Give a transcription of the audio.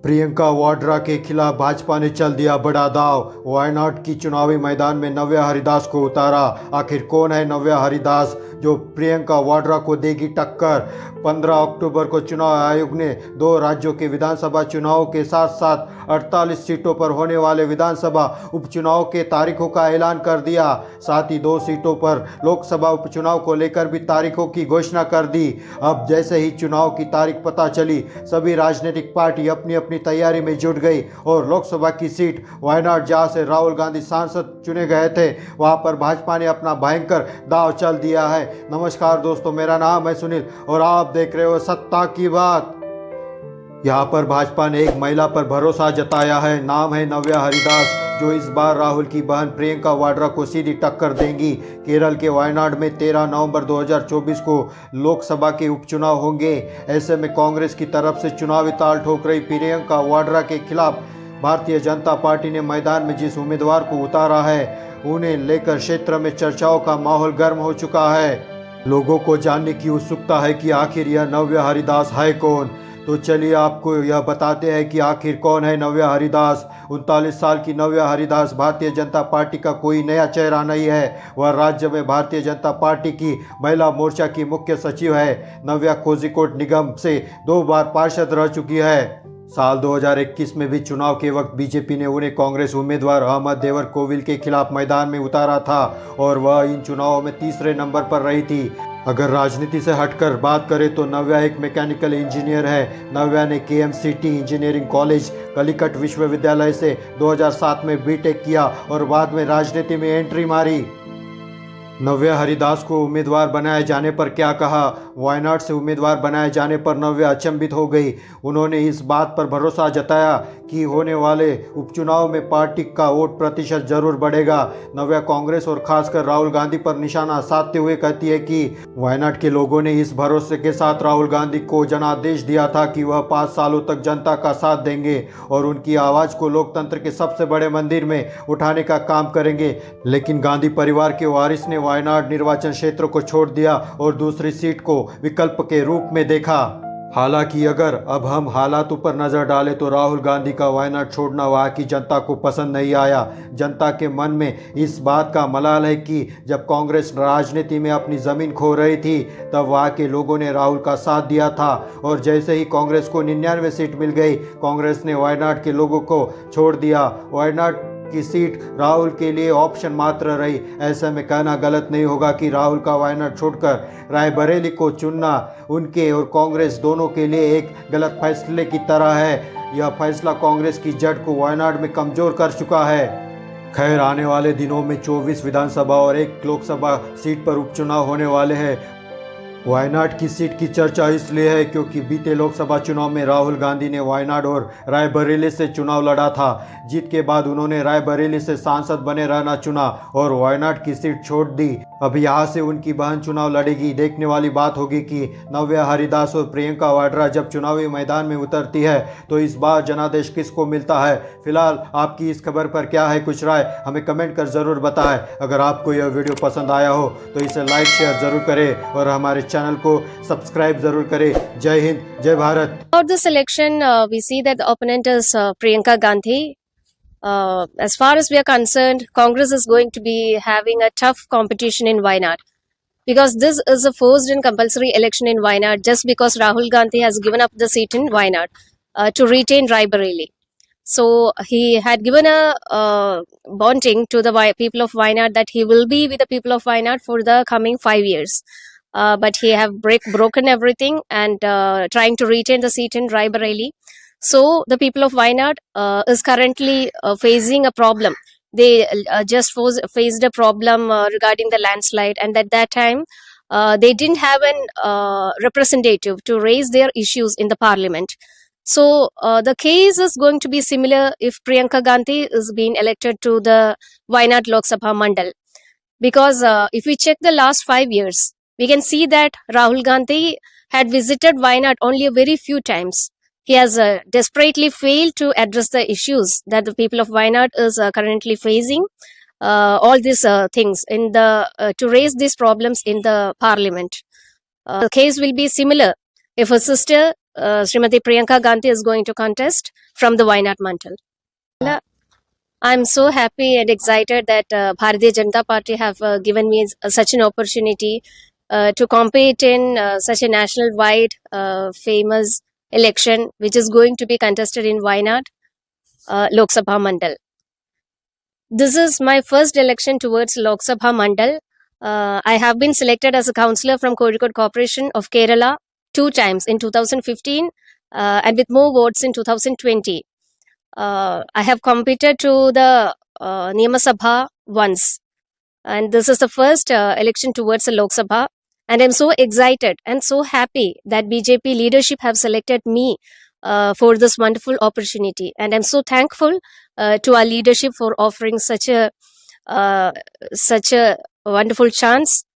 प्रियंका वाड्रा के खिलाफ भाजपा ने चल दिया बड़ा दाव। वायनाड की चुनावी मैदान में नव्या हरिदास को उतारा। आखिर कौन है नव्या हरिदास जो प्रियंका वाड्रा को देगी टक्कर? 15 अक्टूबर को चुनाव आयोग ने 2 राज्यों के विधानसभा चुनाव के साथ साथ 48 सीटों पर होने वाले विधानसभा उपचुनाव के तारीखों का ऐलान कर दिया। साथ ही 2 सीटों पर लोकसभा उपचुनाव को लेकर भी तारीखों की घोषणा कर दी। अब जैसे ही चुनाव की तारीख पता चली, सभी राजनीतिक पार्टी अपनी अपनी तैयारी में जुट गई और लोकसभा की सीट वायनाड जहां से राहुल गांधी सांसद चुने गए थे, वहां पर भाजपा ने अपना भयंकर दांव चल दिया है। नमस्कार दोस्तों, मेरा नाम है सुनील और आप देख रहे हो सत्ता की बात। यहाँ पर भाजपा ने एक महिला पर भरोसा जताया है, नाम है नव्या हरिदास, जो इस बार राहुल की बहन प्रियंका वाड्रा को सीधी टक्कर देंगी। केरल के वायनाड में 13 नवंबर 2024 को लोकसभा के उपचुनाव होंगे। ऐसे में कांग्रेस की तरफ से चुनावी ताल ठोक रही प्रियंका वाड्रा के खिलाफ भारतीय जनता पार्टी ने मैदान में जिस उम्मीदवार को उतारा है, उन्हें लेकर क्षेत्र में चर्चाओं का माहौल गर्म हो चुका है। लोगों को जानने की उत्सुकता है कि आखिर यह नव्या हरिदास है कौन। तो चलिए आपको यह बताते हैं कि आखिर कौन है नव्या हरिदास। 39 साल की नव्या हरिदास भारतीय जनता पार्टी का कोई नया चेहरा नहीं है। वह राज्य में भारतीय जनता पार्टी की महिला मोर्चा की मुख्य सचिव है। नव्या कोझिकोड निगम से 2 बार पार्षद रह चुकी है। साल 2021 में भी चुनाव के वक्त बीजेपी ने उन्हें कांग्रेस उम्मीदवार अहमद देवर कोविल के खिलाफ मैदान में उतारा था और वह इन चुनावों में तीसरे नंबर पर रही थी। अगर राजनीति से हटकर बात करें तो नव्या एक मैकेनिकल इंजीनियर है। नव्या ने केएमसीटी इंजीनियरिंग कॉलेज कलिकट विश्वविद्यालय से 2007 में बीटेक किया और बाद में राजनीति में एंट्री मारी। नव्या हरिदास को उम्मीदवार बनाए जाने पर क्या कहा? वायनाड से उम्मीदवार बनाए जाने पर नव्या अचंभित हो गई। उन्होंने इस बात पर भरोसा जताया कि होने वाले उपचुनाव में पार्टी का वोट प्रतिशत जरूर बढ़ेगा। नव्या कांग्रेस और खासकर राहुल गांधी पर निशाना साधते हुए कहती है कि वायनाड के लोगों ने इस भरोसे के साथ राहुल गांधी को जनादेश दिया था कि वह 5 सालों तक जनता का साथ देंगे और उनकी आवाज़ को लोकतंत्र के सबसे बड़े मंदिर में उठाने का काम करेंगे। लेकिन गांधी परिवार के वारिस ने वायनाड निर्वाचन क्षेत्र को छोड़ दिया और दूसरी सीट को विकल्प के रूप में देखा। हालांकि अगर अब हम हालातों पर नजर डालें तो राहुल गांधी का वायनाड छोड़ना वहां की जनता को पसंद नहीं आया। जनता के मन में इस बात का मलाल है कि जब कांग्रेस राजनीति में अपनी जमीन खो रही थी, तब वहां के लोगों ने राहुल का साथ दिया था और जैसे ही कांग्रेस को 99 सीट मिल गई, कांग्रेस ने वायनाड के लोगों को छोड़ दिया। वायनाड की सीट राहुल के लिए ऑप्शन मात्र रही। ऐसे में कहना गलत नहीं होगा कि राहुल का वायनाड छोड़कर रायबरेली को चुनना उनके और कांग्रेस दोनों के लिए एक गलत फैसले की तरह है। यह फैसला कांग्रेस की जड़ को वायनाड में कमजोर कर चुका है। खैर, आने वाले दिनों में 24 विधानसभा और 1 लोकसभा सीट पर उपचुनाव होने वाले हैं। वायनाड की सीट की चर्चा इसलिए है क्योंकि बीते लोकसभा चुनाव में राहुल गांधी ने वायनाड और रायबरेली से चुनाव लड़ा था। जीत के बाद उन्होंने रायबरेली से सांसद बने रहना चुना और वायनाड की सीट छोड़ दी। अब यहाँ से उनकी बहन चुनाव लड़ेगी। देखने वाली बात होगी कि नव्या हरिदास और प्रियंका वाड्रा जब चुनावी मैदान में उतरती है तो इस बार जनादेश किसको मिलता है। फिलहाल आपकी इस खबर पर क्या है कुछ राय, हमें कमेंट कर ज़रूर बताएं। अगर आपको यह वीडियो पसंद आया हो तो इसे लाइक शेयर ज़रूर करें और हमारे चैनल को सब्सक्राइब जरूर करें। जय हिंद, जय Bharat. About this election, we see that the opponent is Priyanka Gandhi. As far as we are concerned, Congress is going to be having a tough competition in Wayanad because this is a forced and compulsory election in Wayanad just because Rahul Gandhi has given up the seat in Wayanad to retain Raebareli. So he had given a bonding to the people of Wayanad that he will be with the people of Wayanad for the coming 5 years. But he have broken everything and trying to retain the seat in Raebareli. So the people of Wayanad is currently facing a problem. They just faced a problem regarding the landslide, and at that time they didn't have an representative to raise their issues in the parliament. So the case is going to be similar if Priyanka Gandhi is being elected to the Wayanad Lok Sabha Mandal. Because if we check the last 5 years, we can see that Rahul Gandhi had visited Wayanad only a very few times. He has desperately failed to address the issues that the people of Wayanad is currently facing. All these things in the to raise these problems in the parliament. The case will be similar if a sister Srimati Priyanka Gandhi is going to contest from the Wayanad Mandal. I'm so happy and excited that Bharatiya Janata Party have given me such an opportunity to compete in such a national-wide famous election, which is going to be contested in Wayanad Lok Sabha Mandal. This is my first election towards Lok Sabha Mandal. I have been selected as a councillor from Kozhikode Corporation of Kerala 2 times in 2015 and with more votes in 2020. I have competed to the Niyama Sabha once, and this is the first election towards the Lok Sabha. And I'm so excited and so happy that BJP leadership have selected me for this wonderful opportunity. And I'm so thankful to our leadership for offering such a wonderful chance